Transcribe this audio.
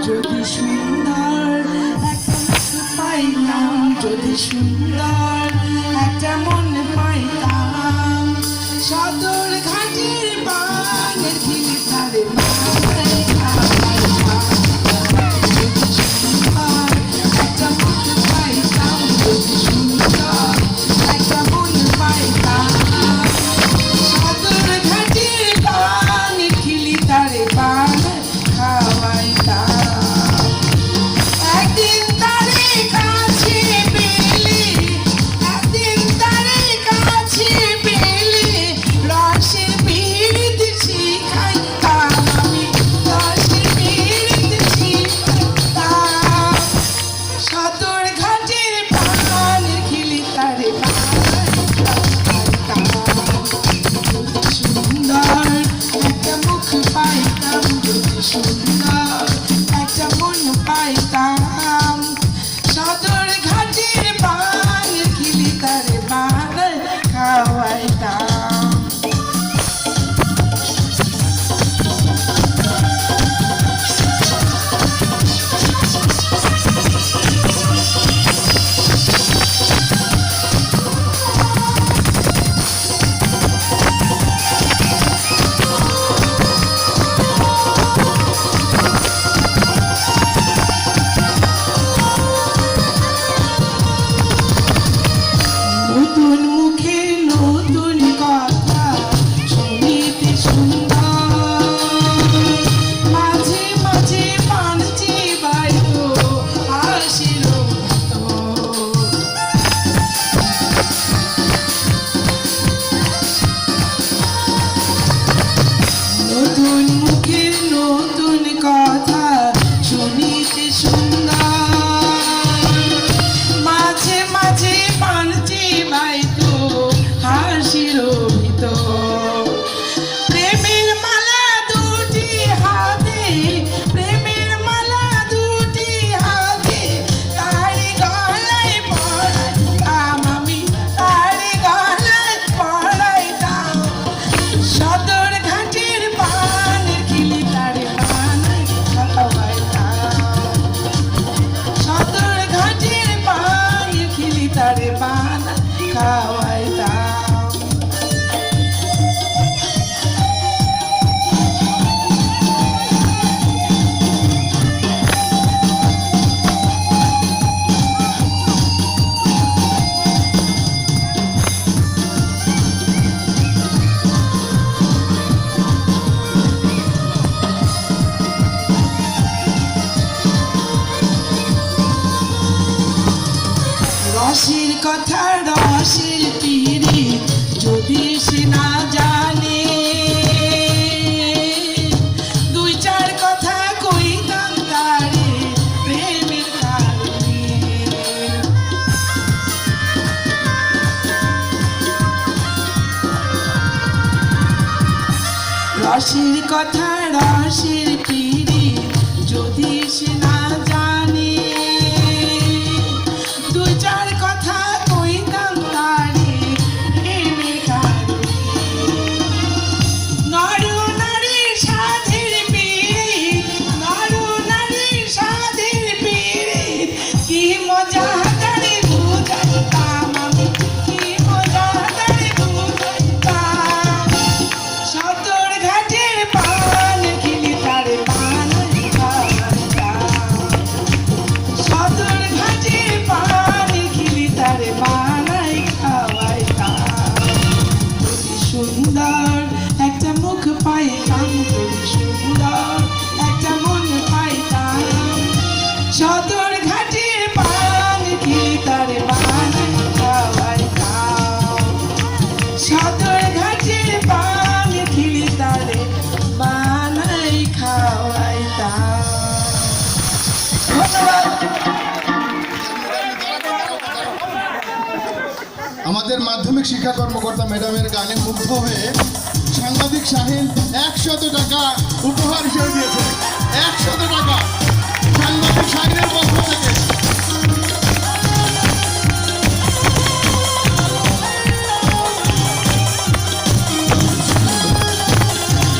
যদি সুন্দর একটা পাইতাম, যদি সুন্দর একটা মন পাইতাম, সদর ঘাটের বানের খিলি তারে মাথায় খাওয়াইতাম। যদি সুন্দর একটা মন পাইতাম, যদি সুন্দর একটা মন পাইতাম, সদর ঘাটের বানের খিলি তারে মাথায় খাওয়াইতাম। একদিন তারে কাছে পেলে, একদিন তারে কাছে পেলে, রসের পীড়িত শিখাইতাম আমি, রসের পীড়িত শিখাইতাম। সদর ঘাটের বানের খিলি তারে খাওয়াইতাম। যদি সুন্দর একটা মুখ পাইতাম, যদি সুন্দর একটা মন পাইতাম, সদর ঘাটের বানের খিলি তারে বানায় খাওয়াইতাম। নতুন মুখে নতুন কথা শুনিতে সুন্দর, মাঝে মাঝে পান চিবাইতো হাসির ভিতর। নতুন মুখে নতুন কথা শুনিতে সুন্দর, মাঝে মাঝে পান চিবাইতো হাসির ভিতর। প্রেমের মালা দুটি হাতে, প্রেমের মালা দুটি হাতে, তারি গলায় পরাইতাম আমি, তারি গলায় পরাইতাম। সদর ঘাটের বানের খিলি তারে বানায় খাওয়াইতাম। সদর ঘাটের বানের খিলি তারে বানায় খাওয়াইতাম। রসের কথা রসের পীড়ি যদি সে না জানে, দুই চার কথা কইতাম তারে প্রেমের কারণে। রসের কথা রসের পীড়ি যদি সে না জানে, দুই চার কথা কইতাম তারে প্রেমের কারণে। নর নারীর সাধের পীড়িত, নর নারীর সাধের পীড়িত, কি মজা তারে বুঝাইতাম আমি, কি মজা তারে বুঝাইতাম। সদর ঘাটের বানের খিলি তারে বানায় খাওয়াইতাম। সদর ঘাটের বানের খিলি তারে বানায় খাওয়াইতাম। যদি সুন্দর একটা মুখ পাইতাম, যদি সুন্দর একটা মন পাইতাম, সদর ঘাটের বানের খিলি তারে বানায় খাওয়াইতাম। সদর ঘাটের বানের খিলি তারে বানায় খাওয়াইতাম। ধন্যবাদ। আমাদের মাধ্যমিক শিক্ষা কর্মকর্তা ম্যাডামের গানে মুগ্ধ হয়ে সাংবাদিক শাহিন 100 টাকা উপহার হিসেবে দিয়েছে। 100 টাকা সাংবাদিক শাহিনের পক্ষ থেকে।